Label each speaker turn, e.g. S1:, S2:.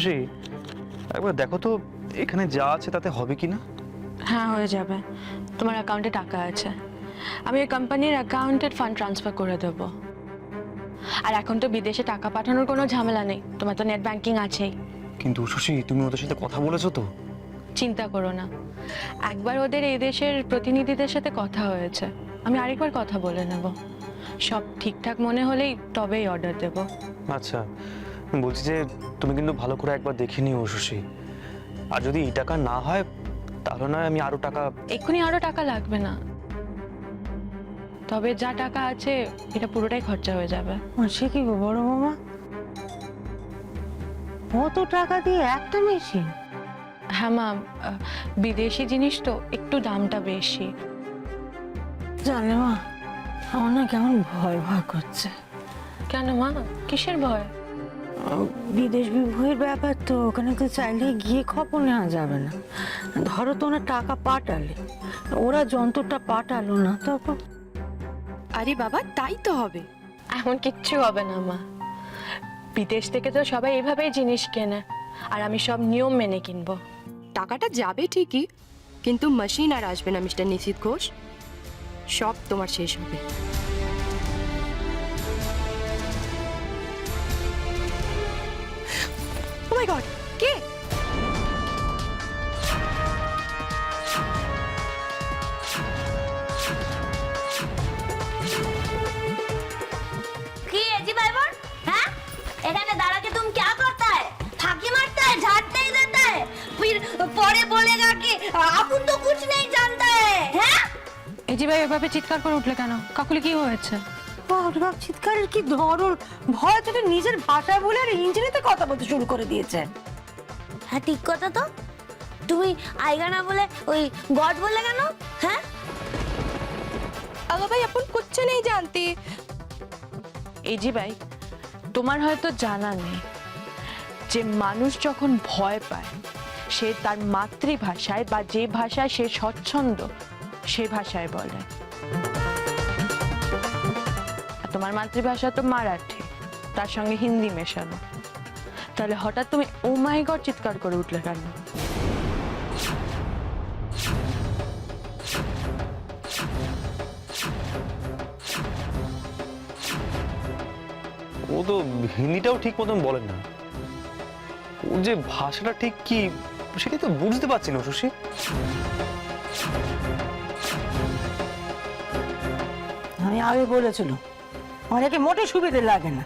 S1: শশী, একবার দেখো তো এখানে যা আছে তাতে হবে কি না।
S2: হ্যাঁ, হয়ে যাবে। তোমার অ্যাকাউন্টে টাকা আছে, আমি ওই কোম্পানির অ্যাকাউন্টে ফান্ড ট্রান্সফার করে দেবো। আর এখন তো বিদেশে টাকা পাঠানোর কোনো ঝামেলা নেই, তোমার তো নেট ব্যাংকিং আছেই।
S1: কিন্তু শশী, তুমি ওদের সাথে কথা বলেছো তো?
S2: চিন্তা করো না, একবার ওদের এই দেশের প্রতিনিধিদের সাথে কথা হয়েছে, আমি আরেকবার কথা বলে নেব। সব ঠিকঠাক মনে হলেই তবেই অর্ডার দেব।
S1: আচ্ছা, বলছি যে তুমি কিন্তু ভালো করে একবার দেখে নিও শশী। আর যদি এই টাকা না হয় তাহলে না আমি আরো টাকা।
S2: এক্ষুনি আরো টাকা লাগবে না, তবে যা টাকা আছে এটা পুরোটাই খরচা হয়ে যাবে।
S3: সে কি গো বড় মামা, কত টাকা দিয়ে একটা মেশিন?
S2: হ্যাঁ মা, বিদেশি জিনিস তো একটু দামটা বেশি।
S3: জানে মা, আমার না কেমন ভয় ভয় করছে।
S2: কেন মা, কিসের ভয়?
S3: বিদেশ বিভূতির ব্যাপার তো, ওখানে তো চাইলে গিয়ে খবর নেওয়া যাবে না। ধরো তো ওরা টাকা পাঠালে, ওরা যন্ত্রটা পাঠালো না, তখন?
S4: আরে বাবা, তাই তো হবে।
S2: এমন কিচ্ছু হবে না মা, বিদেশ থেকে তো সবাই এভাবেই জিনিস কেনে, আর আমি সব নিয়ম মেনে কিনবো।
S4: টাকাটা যাবে ঠিকই, কিন্তু মেশিন আর আসবে না মিস্টার নিশীথ ঘোষ। সব তোমার শেষ হবে। ও মাই গড, কে?
S5: जी भाई बहन, हैं? এখানে दादा के तुम क्या करता है? फाकी मारता है, झाट नहीं देता है, फिर पौड़े बोलेगा कि अपन तो कुछ नहीं जानता है, हैं?
S2: এই যে ভাই এভাবে চিৎকার করে উঠলে কেন? কাকুলি কি হয়েছে?
S3: বাপ চিৎকারের কি ধরন! ভয় থেকে নিজের ভাষায় বলে আর ইংরেজিতে কথা বলতে শুরু করে দিয়েছে।
S5: হ্যাঁ ঠিক কথা তো, তুমি আইগা না বলে ওই গড বলে কেন? हैं?
S4: अगर भाई अपन कुछ नहीं जानते।
S2: এই যে ভাই, তোমার হয়তো জানা নেই যে মানুষ যখন ভয় পায় সে তার মাতৃভাষায় বা যে ভাষায় সে স্বচ্ছন্দ সে ভাষায় বলে। আর তোমার মাতৃভাষা তো মারাঠি, তার সঙ্গে হিন্দি মেশানো, তাহলে হঠাৎ তুমি ও মাই গড চিৎকার করে উঠলে কেন?
S1: ও তো হিন্দিটাও ঠিক মতন বলেন না, ওর যে ভাষাটা ঠিক কি সেটাই তো বুঝতে পারছি না শশী।
S3: আমি আগে বলেছিলাম, অনেকে মোটে সুবিধে লাগে না।